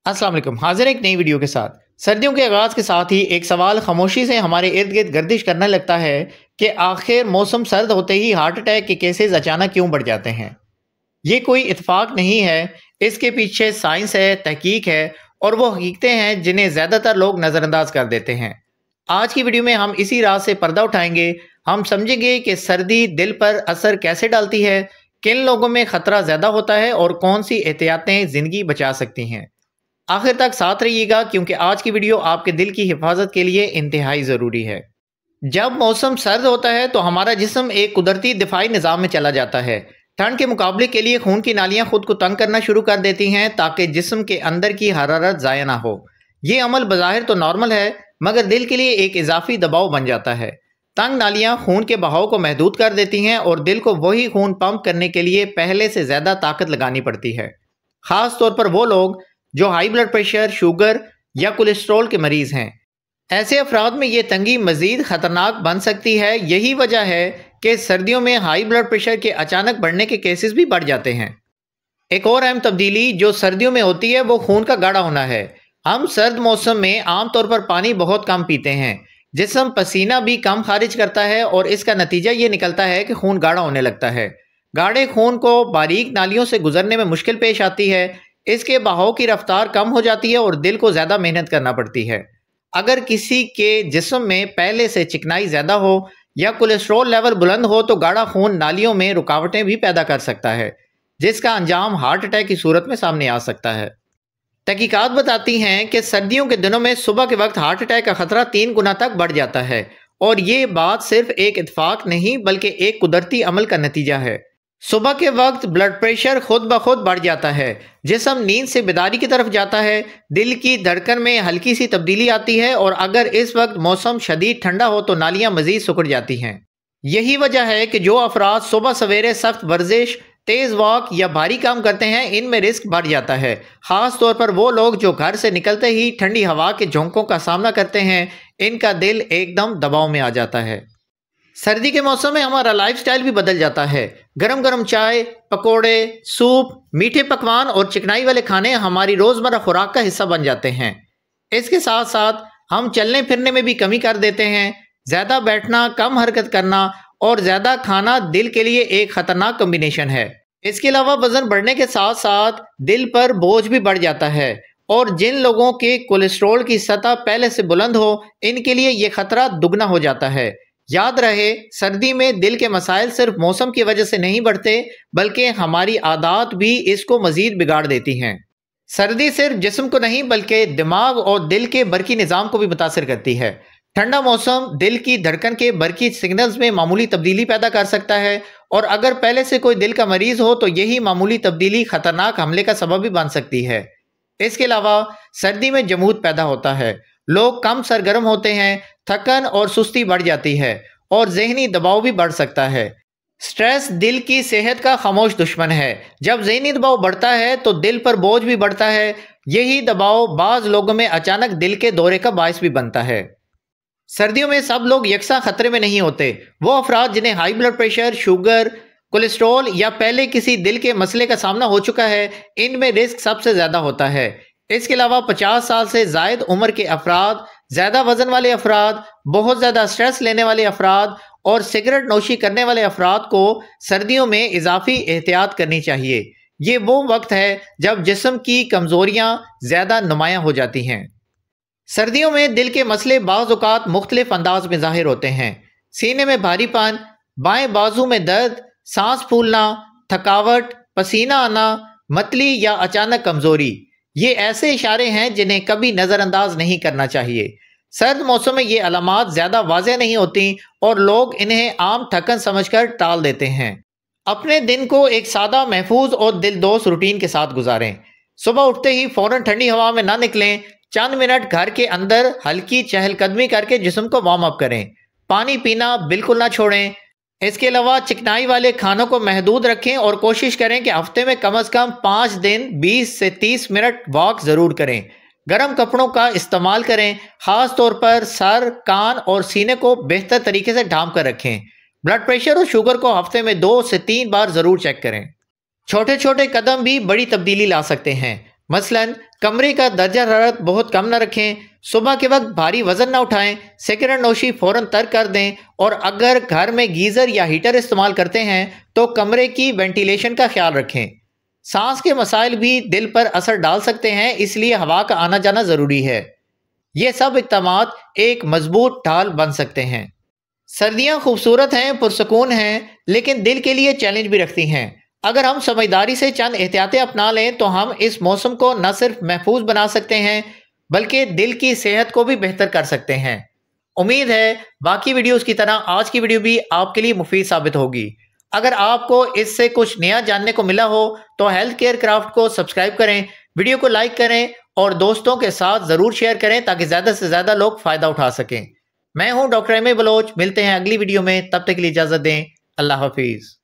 अस्सलाम वालेकुम। हाजिर एक नई वीडियो के साथ। सर्दियों के आगाज़ के साथ ही एक सवाल खामोशी से हमारे इर्द गिर्द गर्दिश करने लगता है कि आखिर मौसम सर्द होते ही हार्ट अटैक के केसेस अचानक क्यों बढ़ जाते हैं। ये कोई इत्तेफाक नहीं है, इसके पीछे साइंस है, तहकीक है और वो हकीकतें हैं जिन्हें ज़्यादातर लोग नज़रअंदाज कर देते हैं। आज की वीडियो में हम इसी राज से पर्दा उठाएंगे। हम समझेंगे कि सर्दी दिल पर असर कैसे डालती है, किन लोगों में ख़तरा ज़्यादा होता है और कौन सी एहतियातें ज़िंदगी बचा सकती हैं। आखिर तक साथ रहिएगा क्योंकि आज की वीडियो आपके दिल की हिफाजत के लिए इंतहाई ज़रूरी है। जब मौसम सर्द होता है तो हमारा जिस्म एक कुदरती दिफाई निज़ाम में चला जाता है। ठंड के मुकाबले के लिए खून की नालियां खुद को तंग करना शुरू कर देती हैं ताकि जिस्म के अंदर की हरारत ज़ाया ना हो। ये अमल बज़ाहिर तो नॉर्मल है मगर दिल के लिए एक इजाफी दबाव बन जाता है। तंग नालियां खून के बहाव को महदूद कर देती हैं और दिल को वही खून पंप करने के लिए पहले से ज़्यादा ताकत लगानी पड़ती है। ख़ास तौर पर वो लोग जो हाई ब्लड प्रेशर, शुगर या कोलेस्ट्रॉल के मरीज़ हैं। ऐसे अफराद में ये तंगी मज़ीद ख़तरनाक बन सकती है। यही वजह है कि सर्दियों में हाई ब्लड प्रेशर के अचानक बढ़ने के केसेस भी बढ़ जाते हैं। एक और अहम तब्दीली जो सर्दियों में होती है वो खून का गाढ़ा होना है। हम सर्द मौसम में आमतौर पर पानी बहुत कम पीते हैं, जिस्म पसीना भी कम खारिज करता है और इसका नतीजा ये निकलता है कि खून गाढ़ा होने लगता है। गाढ़े खून को बारीक नालियों से गुजरने में मुश्किल पेश आती है, इसके बहाव की रफ्तार कम हो जाती है और दिल को ज़्यादा मेहनत करना पड़ती है। अगर किसी के जिस्म में पहले से चिकनाई ज़्यादा हो या कोलेस्ट्रॉल लेवल बुलंद हो तो गाढ़ा खून नालियों में रुकावटें भी पैदा कर सकता है, जिसका अंजाम हार्ट अटैक की सूरत में सामने आ सकता है। तहकीकात बताती हैं कि सर्दियों के दिनों में सुबह के वक्त हार्ट अटैक का खतरा 3 गुना तक बढ़ जाता है और ये बात सिर्फ एक इत्तेफाक नहीं बल्कि एक कुदरती अमल का नतीजा है। सुबह के वक्त ब्लड प्रेशर खुद ब खुद बढ़ जाता है, जिस्म नींद से बेदारी की तरफ जाता है, दिल की धड़कन में हल्की सी तब्दीली आती है और अगर इस वक्त मौसम शदीद ठंडा हो तो नालियां मजीद सिकुड़ जाती हैं। यही वजह है कि जो अफराद सुबह सवेरे सख्त वर्जिश, तेज़ वॉक या भारी काम करते हैं इनमें रिस्क बढ़ जाता है। ख़ास तौर पर वो लोग जो घर से निकलते ही ठंडी हवा के झोंकों का सामना करते हैं, इनका दिल एकदम दबाव में आ जाता है। सर्दी के मौसम में हमारा लाइफस्टाइल भी बदल जाता है। गरम गरम चाय, पकोड़े, सूप, मीठे पकवान और चिकनाई वाले खाने हमारी रोज़मर्रा खुराक का हिस्सा बन जाते हैं। इसके साथ साथ हम चलने फिरने में भी कमी कर देते हैं। ज़्यादा बैठना, कम हरकत करना और ज़्यादा खाना दिल के लिए एक ख़तरनाक कम्बिनेशन है। इसके अलावा वज़न बढ़ने के साथ साथ दिल पर बोझ भी बढ़ जाता है और जिन लोगों के कोलेस्ट्रॉल की सतह पहले से बुलंद हो इनके लिए ये खतरा दुगना हो जाता है। याद रहे, सर्दी में दिल के मसाइल सिर्फ मौसम की वजह से नहीं बढ़ते बल्कि हमारी आदत भी इसको मजीद बिगाड़ देती हैं। सर्दी सिर्फ जिस्म को नहीं बल्कि दिमाग और दिल के बरकी निज़ाम को भी मुतासिर करती है। ठंडा मौसम दिल की धड़कन के बरकी सिग्नल्स में मामूली तब्दीली पैदा कर सकता है और अगर पहले से कोई दिल का मरीज हो तो यही मामूली तब्दीली खतरनाक हमले का सबब भी बन सकती है। इसके अलावा सर्दी में जमूद पैदा होता है, लोग कम सरगर्म होते हैं, थकन और सुस्ती बढ़ जाती है और जहनी दबाव भी बढ़ सकता है। स्ट्रेस दिल की सेहत का खामोश दुश्मन है। जब जहनी दबाव बढ़ता है तो दिल पर बोझ भी बढ़ता है। यही दबाव बाज़ लोगों में अचानक दिल के दौरे का बायस भी बनता है। सर्दियों में सब लोग यकसा खतरे में नहीं होते। वो अफराद जिन्हें high blood pressure, sugar, cholesterol या पहले किसी दिल के मसले का सामना हो चुका है, इनमें रिस्क सबसे ज़्यादा होता है। इसके अलावा 50 साल से ज़ायद उम्र के अफराद, ज़्यादा वज़न वाले अफराद, बहुत ज़्यादा स्ट्रेस लेने वाले अफराद और सिगरेट नोशी करने वाले अफराद को सर्दियों में इजाफी एहतियात करनी चाहिए। ये वो वक्त है जब जिस्म की कमज़ोरियाँ ज़्यादा नुमायाँ हो जाती हैं। सर्दियों में दिल के मसले बाज़ औक़ात मुख्तलिफ अंदाज में ज़ाहिर होते हैं। सीने में भारीपन, बाएं बाजू में दर्द, सांस फूलना, थकावट, पसीना आना, मतली या अचानक कमज़ोरी, ये ऐसे इशारे हैं जिन्हें कभी नज़रअंदाज नहीं करना चाहिए। सर्द मौसम में ये अलामात ज़्यादा वाज़ेह नहीं होती और लोग इन्हें आम थकन समझकर टाल देते हैं। अपने दिन को एक सादा, महफूज और दिलदोज़ रूटीन के साथ गुजारें। सुबह उठते ही फ़ौरन ठंडी हवा में ना निकलें। चंद मिनट घर के अंदर हल्की चहलकदमी करके जिस्म को वार्म अप करें। पानी पीना बिल्कुल ना छोड़ें। इसके अलावा चिकनाई वाले खानों को महदूद रखें और कोशिश करें कि हफ्ते में कम से कम 5 दिन 20 से 30 मिनट वॉक ज़रूर करें। गर्म कपड़ों का इस्तेमाल करें, ख़ास तौर पर सर, कान और सीने को बेहतर तरीके से ढांप कर रखें। ब्लड प्रेशर और शुगर को हफ्ते में 2 से 3 बार ज़रूर चेक करें। छोटे छोटे कदम भी बड़ी तब्दीली ला सकते हैं। मसलन कमरे का दर्जा हरारत बहुत कम न रखें, सुबह के वक्त भारी वजन न उठाएं, सिगरेट नोशी फौरन तर्क कर दें और अगर घर में गीज़र या हीटर इस्तेमाल करते हैं तो कमरे की वेंटिलेशन का ख्याल रखें। सांस के मसाइल भी दिल पर असर डाल सकते हैं, इसलिए हवा का आना जाना ज़रूरी है। ये सब इक़दामात एक मजबूत ढाल बन सकते हैं। सर्दियाँ खूबसूरत हैं, पुरसकून हैं, लेकिन दिल के लिए चैलेंज भी रखती हैं। अगर हम समझदारी से चंद एहतियातें अपना लें तो हम इस मौसम को न सिर्फ महफूज बना सकते हैं बल्कि दिल की सेहत को भी बेहतर कर सकते हैं। उम्मीद है बाकी वीडियोस की तरह आज की वीडियो भी आपके लिए मुफीद साबित होगी। अगर आपको इससे कुछ नया जानने को मिला हो तो हेल्थ केयर क्राफ्ट को सब्सक्राइब करें, वीडियो को लाइक करें और दोस्तों के साथ ज़रूर शेयर करें ताकि ज़्यादा से ज़्यादा लोग फ़ायदा उठा सकें। मैं हूं डॉक्टर एम ए बलोच, मिलते हैं अगली वीडियो में, तब तक के लिए इजाज़त दें। अल्लाह हाफिज़।